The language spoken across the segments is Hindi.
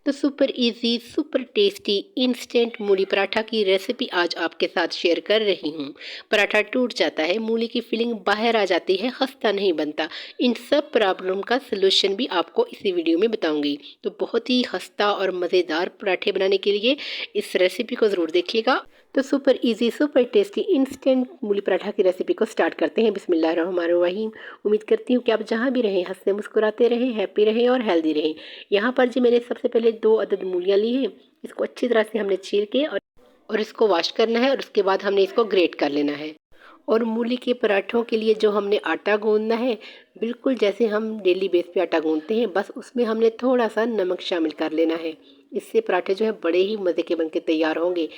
तो super easy super tasty instant मूली पराठा की रेसिपी आज आपके साथ शेयर कर रही हूँ। पराठा टूट जाता है, मूली की फिलिंग बाहर आ जाती है, खस्ता नहीं बनता। इन सब प्रॉब्लम का सलूशन भी आपको इसी वीडियो में बताऊंगी। तो बहुत ही खस्ता और मज़ेदार पराठे बनाने के लिए इस रेसिपी को ज़रूर देखिएगा। तो super easy super tasty instant मूली पराठा की रेसिपी को स्टार्ट करते हैं। बिस्मिल्लाहिर्रहमानिर्रहीम। उम्मीद करती हूँ कि आप जहाँ भी रहें हंसते मुस्कुराते रहें, हैप्पी रहें और हेल्दी रहें। यहाँ पर जी मैंने सबसे पहले 2 अदद मूलियाँ ली हैं। इसको अच्छी तरह से हमने छील के और इसको वॉश करना है और उसके बाद हमने इसको ग्रेट कर लेना है। और मूली के पराठों के लिए जो हमने आटा गूंदना है, बिल्कुल जैसे हम डेली बेस पे आटा गूंदते हैं, बस उसमें हमने थोड़ा सा नमक शामिल कर लेना है। इससे पराठे जो है बड़े ही मज़े के बनके तैयार होंगे।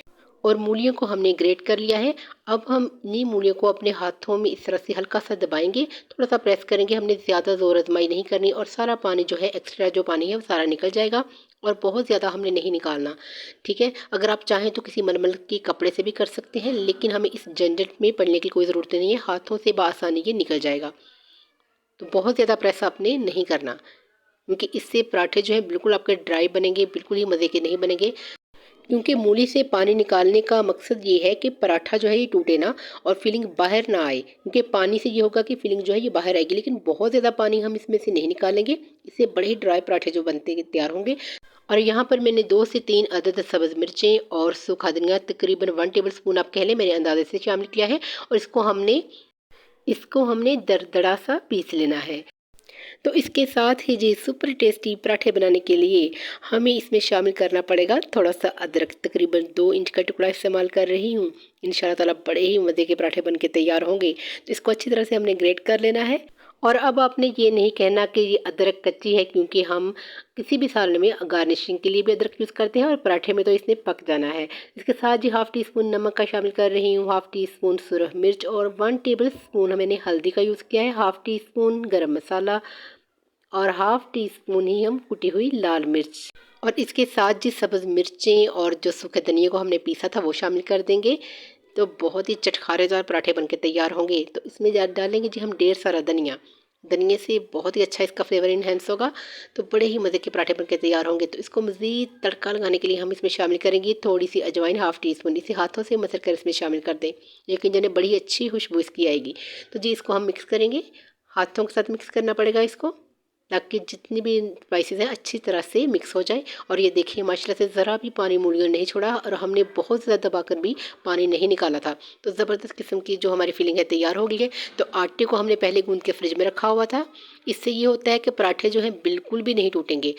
और मूलियों को हमने ग्रेट कर लिया है। अब हम इन्हीं मूलियों को अपने हाथों में इस तरह से हल्का सा दबाएंगे, थोड़ा सा प्रेस करेंगे। हमने ज़्यादा ज़ोर आजमाई नहीं करनी और सारा पानी जो है, एक्स्ट्रा जो पानी है वो सारा निकल जाएगा और बहुत ज़्यादा हमने नहीं निकालना। ठीक है, अगर आप चाहें तो किसी मलमल के कपड़े से भी कर सकते हैं, लेकिन हमें इस झंझट में पड़ने की कोई ज़रूरत नहीं है। हाथों से बआसानी ये निकल जाएगा। तो बहुत ज़्यादा प्रेस आपने नहीं करना, क्योंकि इससे पराठे जो है बिल्कुल आपके ड्राई बनेंगे, बिल्कुल ही मज़े के नहीं बनेंगे। क्योंकि मूली से पानी निकालने का मकसद ये है कि पराठा जो है ये टूटे ना और फिलिंग बाहर ना आए। क्योंकि पानी से ये होगा कि फिलिंग जो है ये बाहर आएगी, लेकिन बहुत ज़्यादा पानी हम इसमें से नहीं निकालेंगे। इससे बड़े ही ड्राई पराठे जो बनते तैयार होंगे। और यहाँ पर मैंने 2 से 3 अदद सब्ज़ मिर्चें और सूखा धनिया तकरीबन 1 टेबल स्पून आप कह लें, मेरे अंदाजे से शामिल किया है। और इसको हमने दरदरा सा पीस लेना है। तो इसके साथ ही जी सुपर टेस्टी पराठे बनाने के लिए हमें इसमें शामिल करना पड़ेगा थोड़ा सा अदरक। तकरीबन 2 इंच का टुकड़ा इस्तेमाल कर रही हूँ। इंशाल्लाह ताला बड़े ही मज़े के पराठे बन के तैयार होंगे। तो इसको अच्छी तरह से हमने ग्रेट कर लेना है। और अब आपने ये नहीं कहना कि ये अदरक कच्ची है, क्योंकि हम किसी भी सालन में गार्निशिंग के लिए भी अदरक यूज़ करते हैं और पराठे में तो इसने पक जाना है। इसके साथ जी 1/2 टी स्पून नमक का शामिल कर रही हूँ, 1/2 टी स्पून सुरख मिर्च और 1 टेबल स्पून मैंने हल्दी का यूज़ किया है, 1/2 टी स्पून गरम मसाला और 1/2 टी स्पून ही हम कुटी हुई लाल मिर्च। और इसके साथ जी सब्ज़ मिर्चें और जो सूखे धनिया को हमने पीसा था वो शामिल कर देंगे। तो बहुत ही चटखारेदार पराठे बनके तैयार होंगे। तो इसमें डालेंगे जी हम ढेर सारा धनिया। धनिया से बहुत ही अच्छा इसका फ्लेवर इन्हेंस होगा। तो बड़े ही मज़े के पराठे बनके तैयार होंगे। तो इसको मज़ीद तड़का लगाने के लिए हम इसमें शामिल करेंगे थोड़ी सी अजवाइन, 1/2 टी स्पून। इसे हाथों से मसल कर इसमें शामिल कर दें, लेकिन जिन्हें बड़ी अच्छी खुशबू इसकी आएगी। तो जी इसको हम मिक्स करेंगे, हाथों के साथ मिक्स करना पड़ेगा इसको, ताकि जितनी भी स्पाइसेस हैं अच्छी तरह से मिक्स हो जाए। और ये देखिए माशाल्लाह से ज़रा भी पानी मूलियों ने नहीं छोड़ा और हमने बहुत ज़्यादा दबाकर भी पानी नहीं निकाला था। तो ज़बरदस्त किस्म की जो हमारी फिलिंग है तैयार हो गई है। तो आटे को हमने पहले गूंद के फ्रिज में रखा हुआ था। इससे ये होता है कि पराठे जो हैं बिल्कुल भी नहीं टूटेंगे।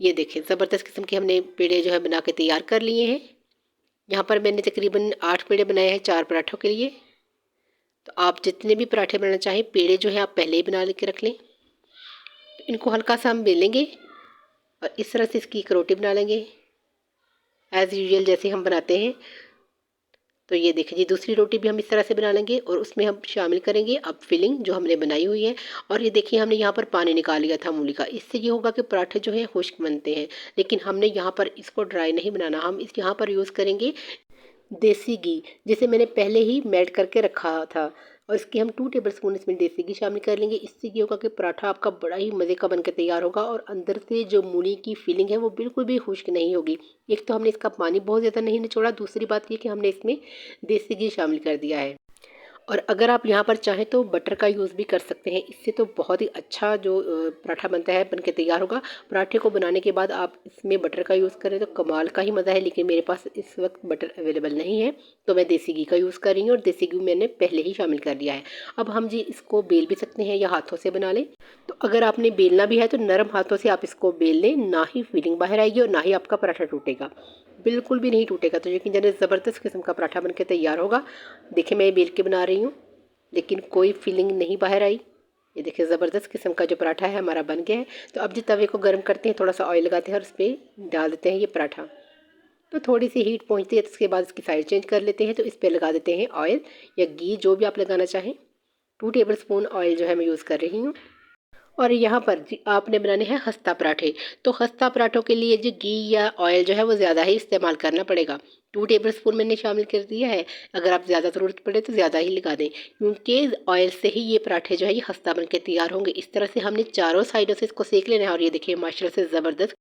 ये देखिए ज़बरदस्त किस्म के हमने पेड़े जो है बना के तैयार कर लिए हैं। यहाँ पर मैंने तकरीबन 8 पेड़े बनाए हैं 4 पराठों के लिए। तो आप जितने भी पराठे बनाना चाहें, पेड़े जो है आप पहले ही बना के रख लें। इनको हल्का सा हम बेलेंगे और इस तरह से इसकी एक रोटी बना लेंगे, एज़ यूजुअल जैसे हम बनाते हैं। तो ये देखिए जी दूसरी रोटी भी हम इस तरह से बना लेंगे और उसमें हम शामिल करेंगे अब फिलिंग जो हमने बनाई हुई है। और ये देखिए हमने यहाँ पर पानी निकाल लिया था मूली का। इससे ये होगा कि पराठे जो हैं खुश्क बनते हैं, लेकिन हमने यहाँ पर इसको ड्राई नहीं बनाना। हम इस यहाँ पर यूज़ करेंगे देसी घी, जिसे मैंने पहले ही मेल्ट करके रखा था। और इसके हम 2 टेबल स्पून इसमें देसी घी शामिल कर लेंगे। इससे ये होगा कि पराठा आपका बड़ा ही मज़े का बनकर तैयार होगा और अंदर से जो मूली की फीलिंग है वो बिल्कुल भी खुश्क नहीं होगी। एक तो हमने इसका पानी बहुत ज़्यादा नहीं निचोड़ा, दूसरी बात ये कि हमने इसमें देसी घी शामिल कर दिया है। और अगर आप यहाँ पर चाहें तो बटर का यूज़ भी कर सकते हैं। इससे तो बहुत ही अच्छा जो पराठा बनता है बनके तैयार होगा। पराठे को बनाने के बाद आप इसमें बटर का यूज़ करें तो कमाल का ही मज़ा है, लेकिन मेरे पास इस वक्त बटर अवेलेबल नहीं है, तो मैं देसी घी का यूज़ कर रही हूँ और देसी घी मैंने पहले ही शामिल कर दिया है। अब हम जी इसको बेल भी सकते हैं या हाथों से बना लें। तो अगर आपने बेलना भी है तो नरम हाथों से आप इसको बेल लें, ना ही फीलिंग बाहर आएगी और ना ही आपका पराठा टूटेगा, बिल्कुल भी नहीं टूटेगा। तो यकीन जानिए ज़बरदस्त किस्म का पराठा बनके तैयार होगा। देखिए मैं बेल के बना रही हूँ, लेकिन कोई फीलिंग नहीं बाहर आई। ये देखिए ज़बरदस्त किस्म का जो पराठा है हमारा बन गया है। तो अब जो तवे को गर्म करते हैं, थोड़ा सा ऑयल लगाते हैं और इस पर डाल देते हैं ये पराठा। तो थोड़ी सी हीट पहुंचती है तो उसके बाद इसकी साइड चेंज कर लेते हैं। तो इस पर लगा देते हैं ऑयल या घी, जो भी आप लगाना चाहें। 2 टेबल स्पून ऑयल जो है मैं यूज़ कर रही हूँ। और यहाँ पर जी आपने बनाने हैं खस्ता पराठे। तो खस्ता पराठों के लिए जो घी या ऑयल जो है वो ज़्यादा ही इस्तेमाल करना पड़ेगा। 2 टेबल स्पून मैंने शामिल कर दिया है। अगर आप ज़्यादा ज़रूरत पड़े तो ज़्यादा ही लगा दें, क्योंकि ऑयल से ही ये पराठे जो है ये खस्ता बन के तैयार होंगे। इस तरह से हमने चारों साइडों से इसको सेक लेना है। और ये देखिए माशाल्लाह से ज़बरदस्त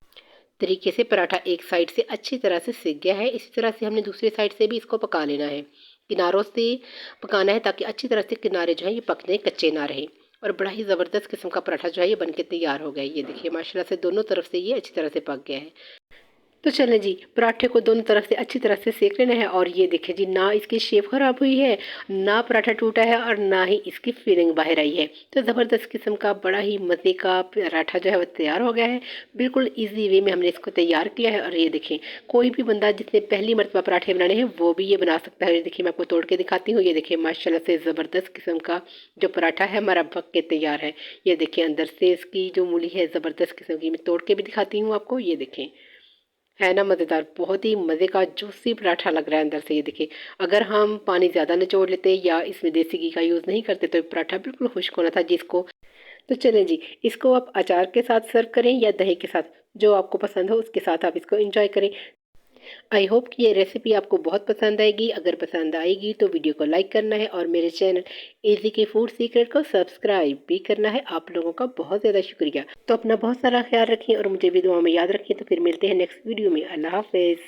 तरीके से पराठा एक साइड से अच्छी तरह से सिक गया है। इसी तरह से हमने दूसरी साइड से भी इसको पका लेना है। किनारों से पकाना है ताकि अच्छी तरह से किनारे जो है ये पकने कच्चे ना रहे। और बड़ा ही ज़बरदस्त किस्म का पराठा जो है ये बनके तैयार हो गया है। ये देखिए माशाल्लाह से दोनों तरफ से ये अच्छी तरह से पक गया है। तो चलें जी, पराठे को दोनों तरफ से अच्छी तरह से सेक लेना है। और ये देखिए जी, ना इसकी शेप ख़राब हुई है, ना पराठा टूटा है और ना ही इसकी फिलिंग बाहर आई है। तो ज़बरदस्त किस्म का बड़ा ही मज़े का पराठा जो है वो तैयार हो गया है। बिल्कुल ईज़ी वे में हमने इसको तैयार किया है। और ये देखें, कोई भी बंदा जिसने पहली मरतबा पराठे बनाने हैं वो भी ये बना सकता है। ये देखिए मैं आपको तोड़ के दिखाती हूँ। ये देखिए माशाल्लाह से ज़बरदस्त किस्म का जो पराठा है हमारा पक के तैयार है। ये देखिए अंदर से इसकी जो मूली है ज़बरदस्त किस्म की, मैं तोड़ के भी दिखाती हूँ आपको। ये देखें, है ना मज़ेदार, बहुत ही मज़े का जूसी पराठा लग रहा है अंदर से। ये देखिए, अगर हम पानी ज़्यादा निचोड़ लेते या इसमें देसी घी का यूज़ नहीं करते तो ये पराठा बिल्कुल खुश्क होना था जिसको। तो चलें जी, इसको आप अचार के साथ सर्व करें या दही के साथ, जो आपको पसंद हो उसके साथ आप इसको एंजॉय करें। आई होप कि ये रेसिपी आपको बहुत पसंद आएगी। अगर पसंद आएगी तो वीडियो को लाइक करना है और मेरे चैनल इजी की फूड सीक्रेट को सब्सक्राइब भी करना है। आप लोगों का बहुत ज़्यादा शुक्रिया। तो अपना बहुत सारा ख्याल रखिए और मुझे भी दुआ में याद रखिए। तो फिर मिलते हैं नेक्स्ट वीडियो में। अल्लाह हाफ़िज़।